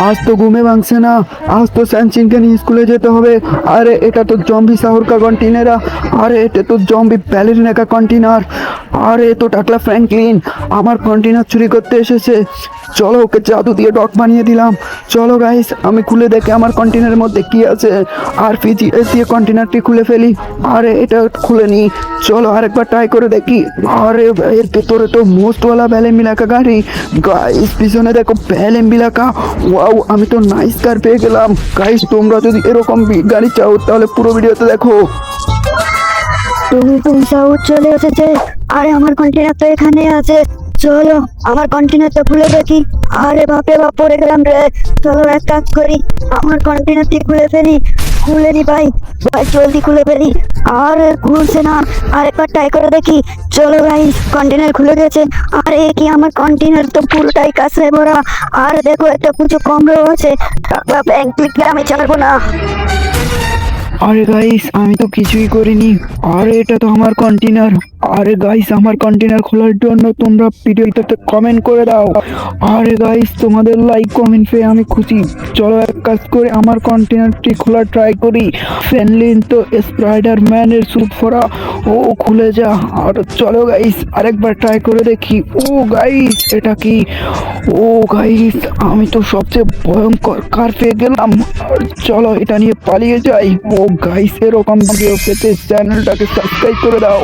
আজ তো ঘুমে ভাঙছে না, আজ তো স্যানচিনকে নিয়ে স্কুলে যেতে হবে। আরে এটা তো জম্বি সাহুর কা কন্টেনার, আরে এটা তো জম্বি ব্যালেরিনা কা কন্টেনার। আরে তো টাকলা ফ্র্যাঙ্কলিন আমার কন্টেনার চুরি করতে এসেছে। চলো ওকে জাদু দিয়ে ডক বানিয়ে দিলাম। চলো গাইস, আমি খুলে দেখি আমার কন্টেনারের মধ্যে কি আছে। আর পিজিএস দিয়ে কন্টেনারটি খুলে ফেলি। আরে এটা খুলে নি, চলো আরেকবার ট্রাই করে দেখি। আরে এর ভেতরে তো মোস্টওয়ালা ব্যালেম্বিলাকা গাড়ি। গাইস পিছনে দেখো ব্যালেম্বিলাকা। ওয়াও, আমি তো নাইস কার পেয়ে গেলাম। গাইস তোমরা যদি এরকম গাড়ি চাও তাহলে পুরো ভিডিওতে দেখো। তুমি সাউথ চলে এসেছে। আরে আমার কন্টেনার তো এখানে আছে। চলো আমার কন্টেনারটা খুলে দেখি। আরে বাপরে বাপ, পড়ে গেলাম রে। চলো এক কাজ করি, আমার কন্টেনারটি খুলে ফেলি। খুলে নি ভাই, ভাই জলদি খুলে ফেলি। আরে খুলছে না, আরেকবার ট্রাই করে দেখি। চলো ভাই, কন্টেনার খুলে গেছে। আরে কি, আমার কন্টেনার তো পুরোটাই কাছে ভরা। আর দেখো একটা কিছু কম আছে। ব্যাংক ক্লিক আমি ছাড়বো না। আরে গাইস, আমি তো কিছুই করিনি। আরে এটা তো আমার কন্টেনার। আরে গাইস, আমার কন্টেনার খোলার জন্য তোমরা ভিডিওতে কমেন্ট করে দাও। আরে গাইস, তোমাদের লাইক কমেন্ট পেয়ে আমি খুশি। চলো এক কাজ করে আমার কন্টেনারটি খোলা ট্রাই করি। ফ্যানলিন তো স্পাইডার ম্যানের স্যুট পরা। ও খুলে যা। আর চলো গাইস আরেকবার ট্রাই করে দেখি। ও গাইস, এটা কি? ও গাইস, আমি তো সবচেয়ে ভয়ঙ্কর কার পেয়ে গেলাম। আর চলো এটা নিয়ে পালিয়ে যাই। ও গাইস, এরকম ভিডিও পেতে চ্যানেলটাকে সাবস্ক্রাইব করে দাও।